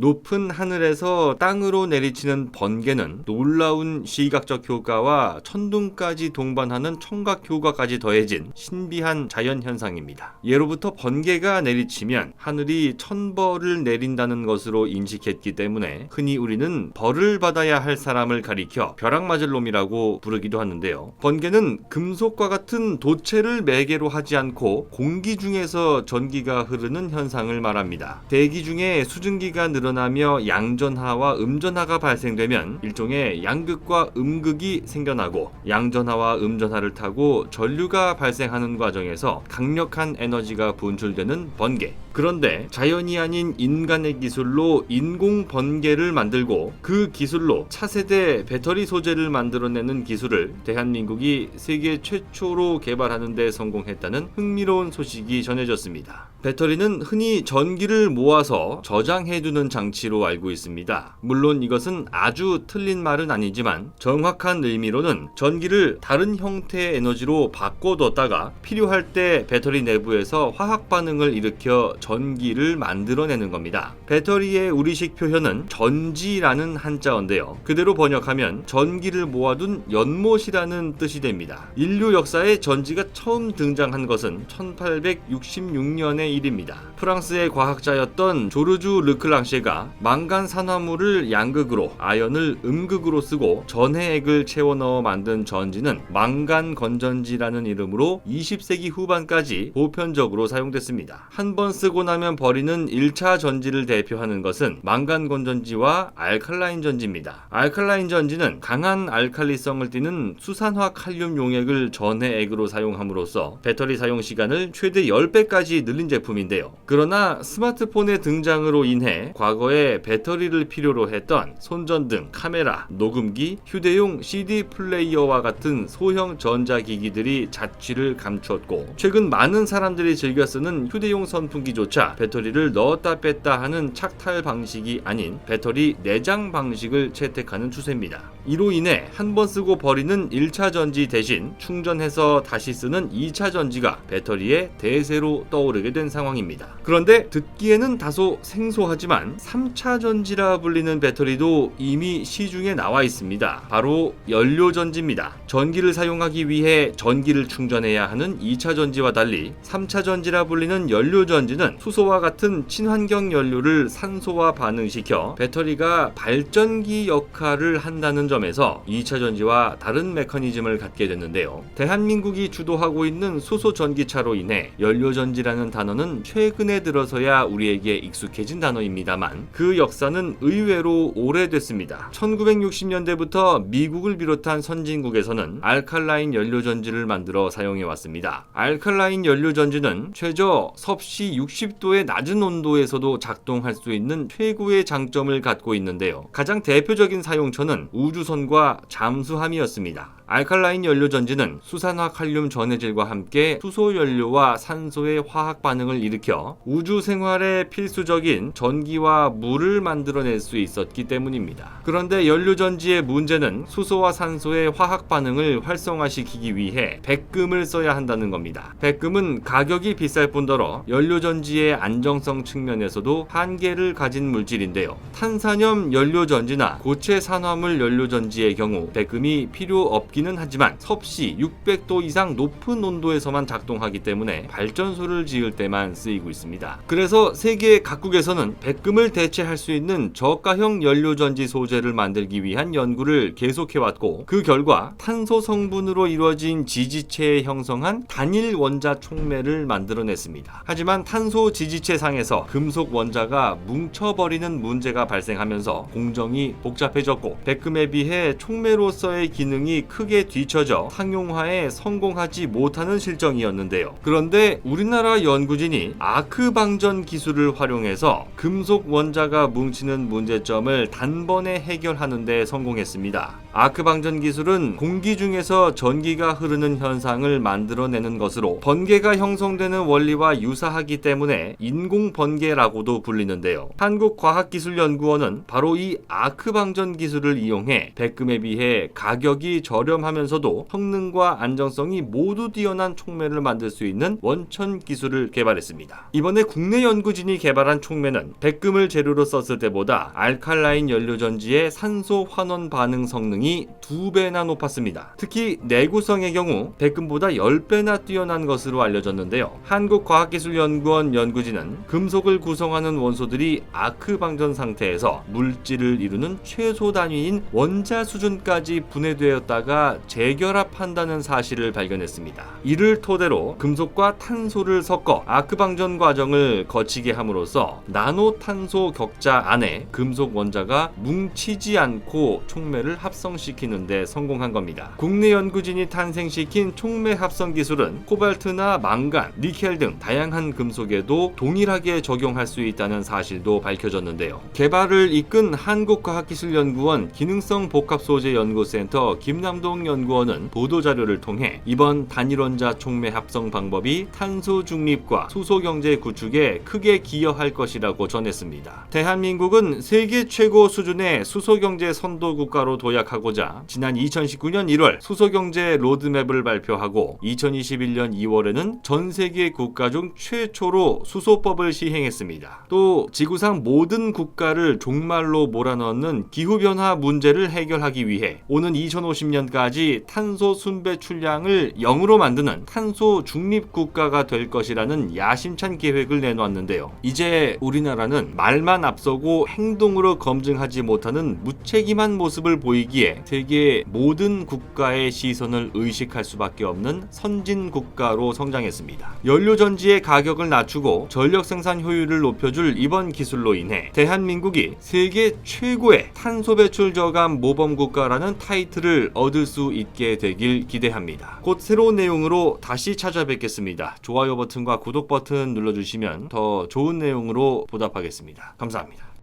높은 하늘에서 땅으로 내리치는 번개는 놀라운 시각적 효과와 천둥까지 동반하는 청각 효과까지 더해진 신비한 자연 현상입니다. 예로부터 번개가 내리치면 하늘이 천벌을 내린다는 것으로 인식했기 때문에 흔히 우리는 벌을 받아야 할 사람을 가리켜 벼락 맞을 놈이라고 부르기도 하는데요. 번개는 금속과 같은 도체를 매개로 하지 않고 공기 중에서 전기가 흐르는 현상을 말합니다. 대기 중에 수증기가 늘어나며 양전하와 음전하가 발생되면 일종의 양극과 음극이 생겨나고 양전하와 음전하를 타고 전류가 발생하는 과정에서 강력한 에너지가 분출되는 번개. 그런데 자연이 아닌 인간의 기술로 인공 번개를 만들고 그 기술로 차세대 배터리 소재를 만들어내는 기술을 대한민국이 세계 최초로 개발하는 데 성공했다는 흥미로운 소식이 전해졌습니다. 배터리는 흔히 전기를 모아서 저장해두는 장치로 알고 있습니다. 물론 이것은 아주 틀린 말은 아니지만 정확한 의미로는 전기를 다른 형태의 에너지로 바꿔뒀다가 필요할 때 배터리 내부에서 화학 반응을 일으켜 전기를 만들어내는 겁니다. 배터리의 우리식 표현은 전지라는 한자어인데요. 그대로 번역하면 전기를 모아둔 연못이라는 뜻이 됩니다. 인류 역사에 전지가 처음 등장한 것은 1866년의 일입니다. 프랑스의 과학자였던 조르주 르클랑셰가 망간 산화물을 양극으로 아연을 음극으로 쓰고 전해액을 채워 넣어 만든 전지는 망간 건전지라는 이름으로 20세기 후반까지 보편적으로 사용됐습니다. 한 번 쓰고 나면 버리는 1차 전지를 대표하는 것은 망간 건전지와 알칼라인 전지입니다. 알칼라인 전지는 강한 알칼리성을 띠는 수산화 칼륨 용액을 전해액으로 사용함으로써 배터리 사용 시간을 최대 10배까지 늘린 제품인데요. 그러나 스마트폰의 등장으로 인해 과거에 배터리를 필요로 했던 손전등, 카메라, 녹음기, 휴대용 CD 플레이어와 같은 소형 전자기기들이 자취를 감추었고 최근 많은 사람들이 즐겨 쓰는 휴대용 선풍기조차 배터리를 넣었다 뺐다 하는 착탈 방식이 아닌 배터리 내장 방식을 채택하는 추세입니다. 이로 인해 한 번 쓰고 버리는 1차 전지 대신 충전해서 다시 쓰는 2차 전지가 배터리의 대세로 떠오르게 된 상황입니다. 그런데 듣기에는 다소 생소하지만 3차 전지라 불리는 배터리도 이미 시중에 나와 있습니다. 바로 연료전지입니다. 전기를 사용하기 위해 전기를 충전해야 하는 2차 전지와 달리 3차 전지라 불리는 연료전지는 수소와 같은 친환경 연료를 산소와 반응시켜 배터리가 발전기 역할을 한다는 점에서 2차 전지와 다른 메커니즘을 갖게 됐는데요. 대한민국이 주도하고 있는 수소 전기차로 인해 연료전지라는 단어는 최근에 들어서야 우리에게 익숙해진 단어입니다만 그 역사는 의외로 오래됐습니다. 1960년대부터 미국을 비롯한 선진국에서는 알칼라인 연료전지를 만들어 사용해왔습니다. 알칼라인 연료전지는 최저 섭씨 60도의 낮은 온도에서도 작동할 수 있는 최고의 장점을 갖고 있는데요. 가장 대표적인 사용처는 우주선과 잠수함이었습니다. 알칼라인 연료전지는 수산화 칼륨 전해질과 함께 수소 연료와 산소의 화학 반응을 일으켜 우주 생활에 필수적인 전기와 물을 만들어낼 수 있었기 때문입니다. 그런데 연료전지의 문제는 수소와 산소의 화학 반응을 활성화시키기 위해 백금을 써야 한다는 겁니다. 백금은 가격이 비쌀 뿐더러 연료전지의 안정성 측면에서도 한계를 가진 물질인데요. 탄산염 연료전지나 고체 산화물 연료전지의 경우 백금이 필요 없기는 하지만 섭씨 600도 이상 높은 온도에서만 작동하기 때문에 발전소를 지을 때만 쓰이고 있습니다. 그래서 세계 각국에서는 백금을 대체할 수 있는 저가형 연료전지 소재를 만들기 위한 연구를 계속해왔고 그 결과 탄소 성분으로 이루어진 지지체에 형성한 단일 원자 촉매를 만들어냈습니다. 하지만 탄소 지지체상에서 금속 원자가 뭉쳐버리는 문제가 발생하면서 공정이 복잡해졌고 백금에 비해 촉매로서의 기능이 크게 뒤처져 상용화에 성공하지 못하는 실정이었는데요. 그런데 우리나라 연구진이 아크 방전 기술을 활용해서 금속 원자가 뭉치는 문제점을 단번에 해결하는 데 성공했습니다. 아크 방전 기술은 공기 중에서 전기가 흐르는 현상을 만들어내는 것으로 번개가 형성되는 원리와 유사하기 때문에 인공 번개라고도 불리는데요. 한국과학기술연구원은 바로 이 아크 방전 기술을 이용해 백금에 비해 가격이 저렴 저렴하면서도 성능과 안정성이 모두 뛰어난 총매를 만들 수 있는 원천 기술을 개발했습니다. 이번에 국내 연구진이 개발한 총매는 백금을 재료로 썼을 때보다 알칼라인 연료전지의 산소 환원 반응 성능이 2배나 높았습니다. 특히 내구성의 경우 백금보다 10배나 뛰어난 것으로 알려졌는데요. 한국과학기술연구원 연구진은 금속을 구성하는 원소들이 아크 방전 상태에서 물질을 이루는 최소 단위인 원자 수준까지 분해되었다가 재결합한다는 사실을 발견했습니다. 이를 토대로 금속과 탄소를 섞어 아크 방전 과정을 거치게 함으로써 나노탄소 격자 안에 금속 원자가 뭉치지 않고 총매를 합성시키는 데 성공한 겁니다. 국내 연구진이 탄생시킨 총매 합성 기술은 코발트나 망간, 니켈 등 다양한 금속에도 동일하게 적용할 수 있다는 사실도 밝혀졌는데요. 개발을 이끈 한국과학기술연구원 기능성복합소재연구센터 김남동 연구원은 보도자료를 통해 이번 단일원자 총매 합성 방법이 탄소 중립과 수소 경제 구축에 크게 기여할 것이라고 전했습니다. 대한민국은 세계 최고 수준의 수소 경제 선도 국가로 도약하고자 지난 2019년 1월 수소 경제 로드맵을 발표하고 2021년 2월에는 전 세계 국가 중 최초로 수소법을 시행했습니다. 또 지구상 모든 국가를 종말로 몰아넣는 기후변화 문제를 해결하기 위해 오는 2050년까지 탄소 순배출량을 0으로 만드는 탄소 중립 국가가 될 것이라는 야심찬 계획을 내놓았는데요. 이제 우리나라는 말만 앞서고 행동으로 검증하지 못하는 무책임한 모습을 보이기에 세계 모든 국가의 시선을 의식할 수밖에 없는 선진 국가로 성장했습니다. 연료전지의 가격을 낮추고 전력 생산 효율을 높여줄 이번 기술로 인해 대한민국이 세계 최고의 탄소 배출 저감 모범 국가라는 타이틀을 얻을 수 있게 되길 기대합니다. 곧 새로운 내용으로 다시 찾아뵙겠습니다. 좋아요 버튼과 구독 버튼 눌러주시면 더 좋은 내용으로 보답하겠습니다. 감사합니다.